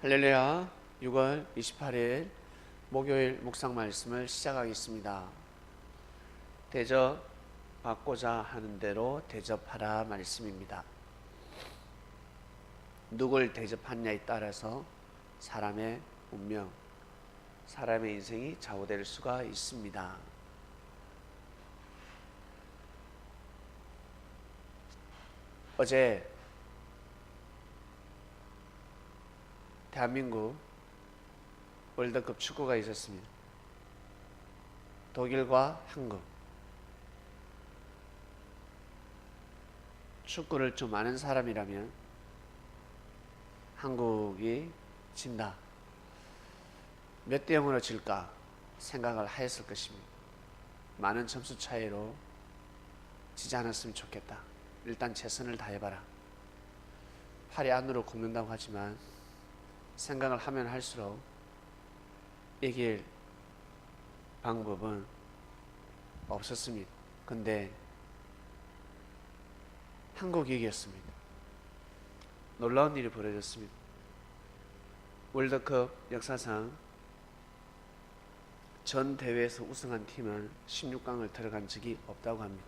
할렐루야. 6월 28일 목요일 묵상 말씀을 시작하겠습니다. 대접받고자 하는 대로 대접하라 말씀입니다. 누굴 대접하느냐에 따라서 사람의 운명, 사람의 인생이 좌우될 수가 있습니다. 어제 대한민국 월드컵 축구가 있었습니다. 독일과 한국. 축구를 좀 아는 사람이라면 한국이 진다, 몇 대 0으로 질까 생각을 하였을 것입니다. 많은 점수 차이로 지지 않았으면 좋겠다. 일단 최선을 다해봐라. 팔이 안으로 굽는다고 하지만 생각을 하면 할수록 이길 방법은 없었습니다. 근데 한국이 이겼습니다. 놀라운 일이 벌어졌습니다. 월드컵 역사상 전 대회에서 우승한 팀은 16강을 들어간 적이 없다고 합니다.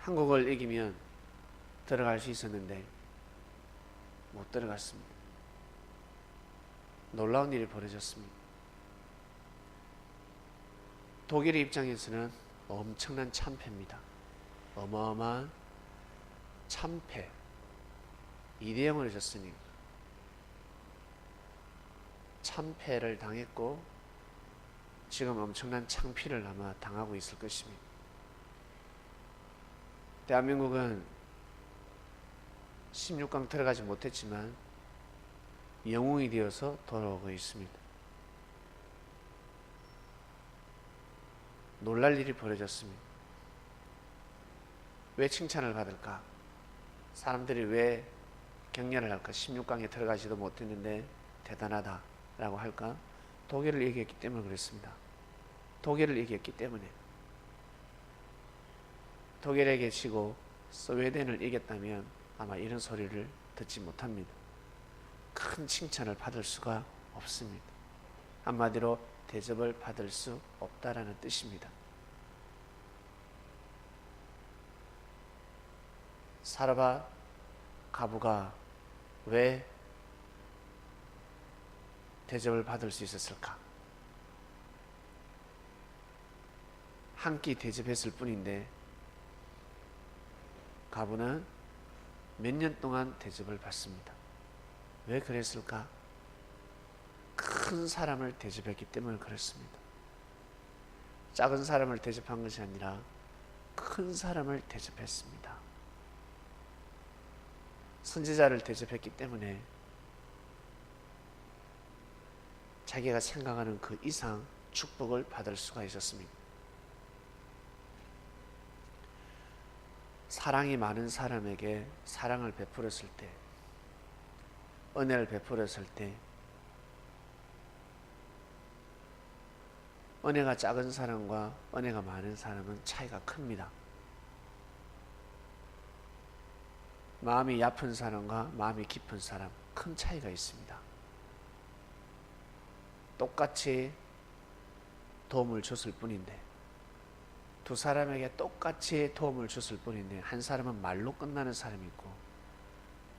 한국을 이기면 들어갈 수 있었는데 못 들어갔습니다. 놀라운 일이 벌어졌습니다. 독일의 입장에서는 엄청난 참패입니다. 어마어마한 참패. 2대 0으로 졌으니 참패를 당했고 지금 엄청난 창피를 아마 당하고 있을 것입니다. 대한민국은 16강 들어가지 못했지만 영웅이 되어서 돌아오고 있습니다. 놀랄 일이 벌어졌습니다. 왜 칭찬을 받을까? 사람들이 왜 격려를 할까? 16강에 들어가지도 못했는데 대단하다 라고 할까? 독일을 이겼기 때문에 그랬습니다. 독일을 이겼기 때문에. 독일에게 지고 스웨덴을 이겼다면 아마 이런 소리를 듣지 못합니다. 큰 칭찬을 받을 수가 없습니다. 한마디로 대접을 받을 수 없다라는 뜻입니다. 사라밧 가부가 왜 대접을 받을 수 있었을까? 한 끼 대접했을 뿐인데 가부는 몇 년 동안 대접을 받습니다. 왜 그랬을까? 큰 사람을 대접했기 때문에 그렇습니다. 작은 사람을 대접한 것이 아니라 큰 사람을 대접했습니다. 선지자를 대접했기 때문에 자기가 생각하는 그 이상 축복을 받을 수가 있었습니다. 사랑이 많은 사람에게 사랑을 베풀었을 때, 은혜를 베풀었을 때, 은혜가 작은 사람과 은혜가 많은 사람은 차이가 큽니다. 마음이 얕은 사람과 마음이 깊은 사람, 큰 차이가 있습니다. 똑같이 도움을 줬을 뿐인데, 두 사람에게 똑같이 도움을 줬을 뿐인데, 한 사람은 말로 끝나는 사람이 있고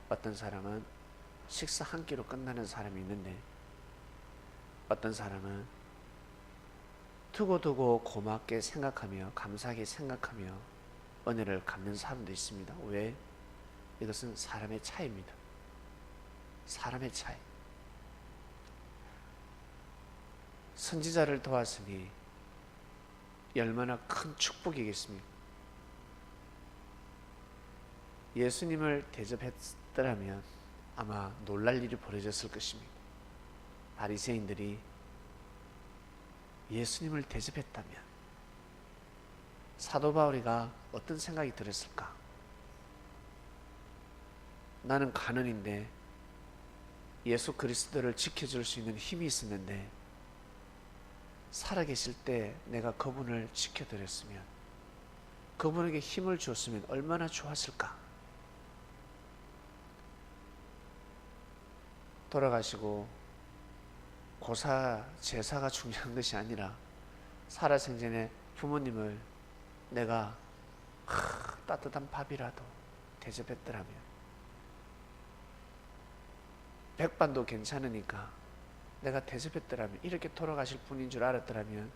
어떤 사람은 식사 한 끼로 끝나는 사람이 있는데, 어떤 사람은 두고두고 고맙게 생각하며 감사하게 생각하며 은혜를 갚는 사람도 있습니다. 왜? 이것은 사람의 차이입니다. 사람의 차이. 선지자를 도왔으니 얼마나 큰 축복이겠습니까? 예수님을 대접했더라면 아마 놀랄 일이 벌어졌을 것입니다. 바리새인들이 예수님을 대접했다면 사도 바울이가 어떤 생각이 들었을까? 나는 간원인데 예수 그리스도를 지켜줄 수 있는 힘이 있었는데 살아계실 때 내가 그분을 지켜드렸으면, 그분에게 힘을 주었으면 얼마나 좋았을까? 돌아가시고 고사 제사가 중요한 것이 아니라 살아생전에 부모님을 내가 따뜻한 밥이라도 대접했더라면, 백반도 괜찮으니까 내가 대접했더라면, 이렇게 돌아가실 분인 줄 알았더라면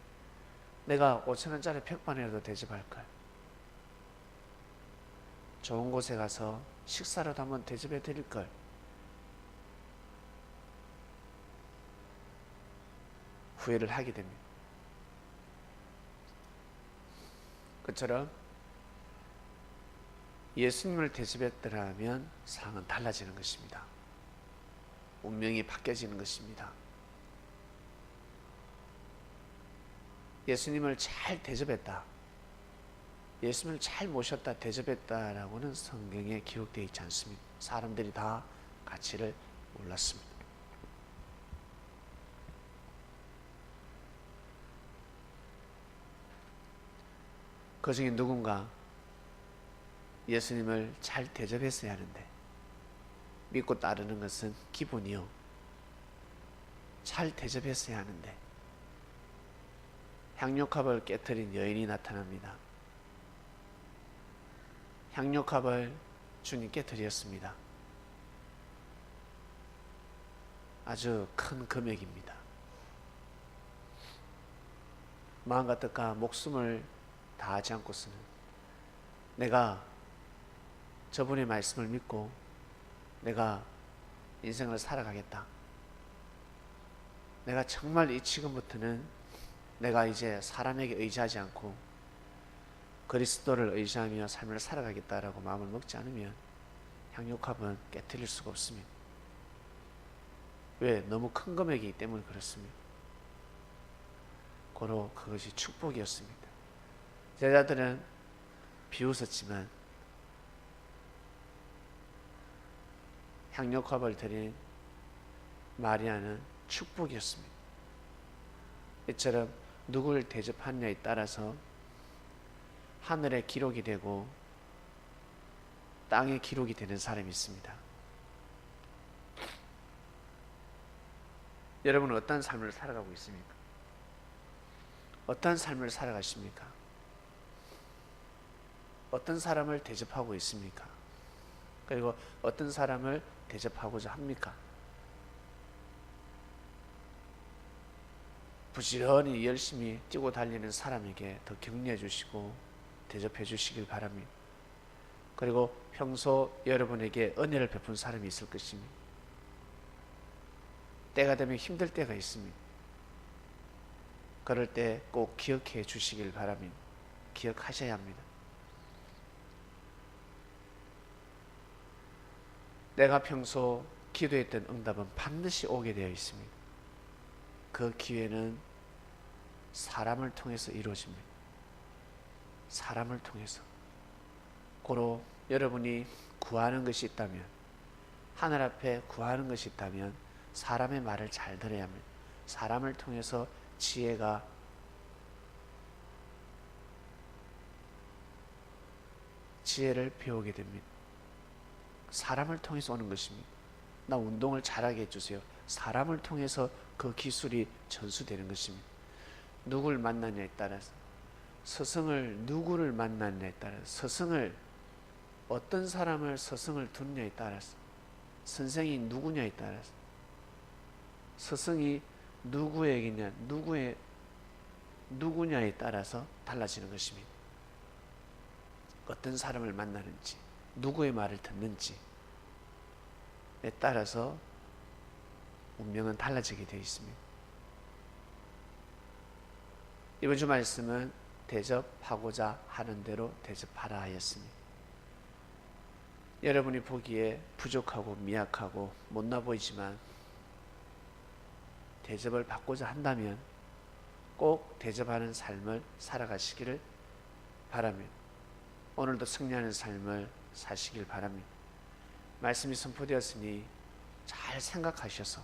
내가 5,000원짜리 백반이라도 대접할걸. 좋은 곳에 가서 식사라도 한번 대접해 드릴걸. 후회를 하게 됩니다. 그처럼 예수님을 대접했더라면 상황은 달라지는 것입니다. 운명이 바뀌어지는 것입니다. 예수님을 잘 대접했다, 예수님을 잘 모셨다, 대접했다라고는 성경에 기록되어 있지 않습니다. 사람들이 다 가치를 몰랐습니다. 그 중에 누군가 예수님을 잘 대접했어야 하는데, 믿고 따르는 것은 기본이요, 잘 대접했어야 하는데 향료컵을 깨뜨린 여인이 나타납니다. 향료컵을 주님께 드렸습니다. 아주 큰 금액입니다. 마음과 뜻과 목숨을 다하지 않고서는 내가 저분의 말씀을 믿고 내가 인생을 살아가겠다, 내가 정말 이 지금부터는 내가 이제 사람에게 의지하지 않고 그리스도를 의지하며 삶을 살아가겠다라고 마음을 먹지 않으면 향유컵은 깨트릴 수가 없습니다. 왜? 너무 큰 금액이기 때문에 그렇습니다. 고로 그것이 축복이었습니다. 제자들은 비웃었지만 향유컵을 드린 마리아는 축복이었습니다. 이처럼 누구를 대접하느냐에 따라서 하늘의 기록이 되고 땅의 기록이 되는 사람이 있습니다. 여러분은 어떤 삶을 살아가고 있습니까? 어떤 삶을 살아가십니까? 어떤 사람을 대접하고 있습니까? 그리고 어떤 사람을 대접하고자 합니까? 부지런히 열심히 뛰고 달리는 사람에게 더 격려해 주시고 대접해 주시길 바랍니다. 그리고 평소 여러분에게 은혜를 베푼 사람이 있을 것입니다. 때가 되면 힘들 때가 있습니다. 그럴 때 꼭 기억해 주시길 바랍니다. 기억하셔야 합니다. 내가 평소 기도했던 응답은 반드시 오게 되어 있습니다. 그 기회는 사람을 통해서 이루어집니다. 사람을 통해서. 고로 여러분이 구하는 것이 있다면, 하늘 앞에 구하는 것이 있다면 사람의 말을 잘 들어야 합니다. 사람을 통해서 지혜를 배우게 됩니다. 사람을 통해서 오는 것입니다. 나 운동을 잘하게 해주세요. 사람을 통해서 그 기술이 전수되는 것입니다. 누구를 만나냐에 따라서, 스승을 누구를 만나냐에 따라서, 스승을 어떤 사람을 스승을 두느냐에 따라서, 선생이 누구냐에 따라서, 스승이 누구에게냐, 누구냐에 따라서 달라지는 것입니다. 어떤 사람을 만나는지, 누구의 말을 듣는지에 따라서 운명은 달라지게 되어 있습니다. 이번 주 말씀은 대접하고자 하는 대로 대접하라 하였습니다. 여러분이 보기에 부족하고 미약하고 못나 보이지만 대접을 받고자 한다면 꼭 대접하는 삶을 살아가시기를 바랍니다. 오늘도 승리하는 삶을 사시길 바랍니다. 말씀이 선포되었으니 잘 생각하셔서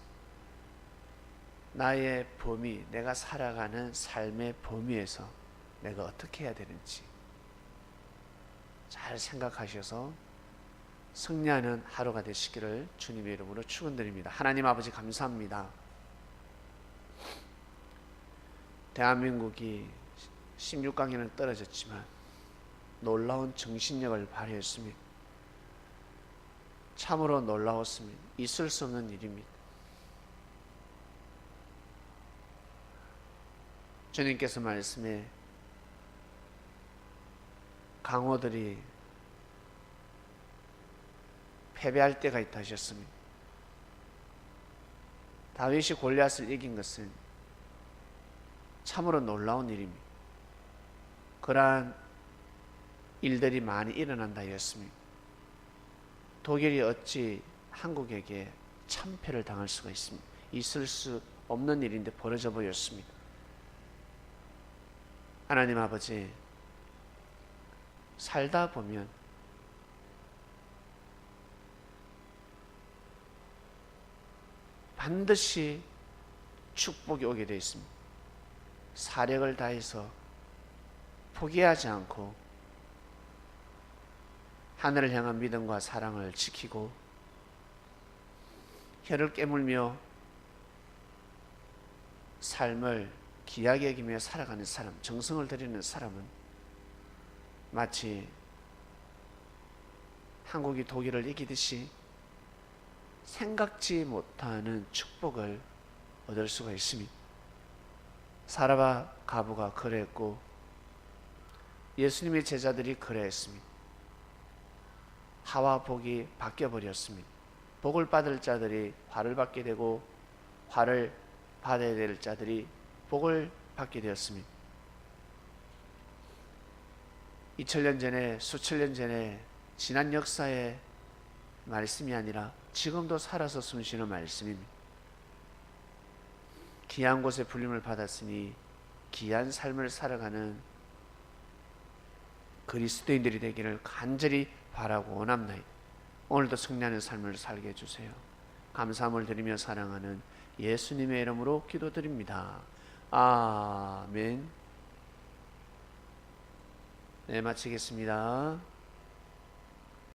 나의 범위, 내가 살아가는 삶의 범위에서 내가 어떻게 해야 되는지 잘 생각하셔서 승리하는 하루가 되시기를 주님의 이름으로 축원드립니다. 하나님 아버지 감사합니다. 대한민국이 16강에는 떨어졌지만 놀라운 정신력을 발휘했습니다. 참으로 놀라웠습니다. 있을 수 없는 일입니다. 주님께서 말씀에 강호들이 패배할 때가 있다 하셨습니다. 다윗이 골리앗을 이긴 것은 참으로 놀라운 일입니다. 그러한 일들이 많이 일어난다 하였습니다. 독일이 어찌 한국에게 참패를 당할 수가 있습니다. 있을 수 없는 일인데 벌어져 보였습니다. 하나님 아버지, 살다 보면 반드시 축복이 오게 되어 있습니다. 사력을 다해서 포기하지 않고 하늘을 향한 믿음과 사랑을 지키고 혀를 깨물며 삶을 귀하게 여기며 살아가는 사람, 정성을 들이는 사람은 마치 한국이 독일을 이기듯이 생각지 못하는 축복을 얻을 수가 있습니다. 사라바 가부가 그랬고 예수님의 제자들이 그랬습니다. 하와 복이 바뀌어 버렸습니다. 복을 받을 자들이 화를 받게 되고 화를 받아야 될 자들이 복을 받게 되었습니다. 2000년 전에 수천 년 전에 지난 역사의 말씀이 아니라 지금도 살아서 숨쉬는 말씀입니다. 귀한 곳에 불림을 받았으니 귀한 삶을 살아가는 그리스도인들이 되기를 간절히 바라고 원합니다. 오늘도 승리하는 삶을 살게 해주세요. 감사함을 드리며 사랑하는 예수님의 이름으로 기도드립니다. 아멘. 네, 마치겠습니다.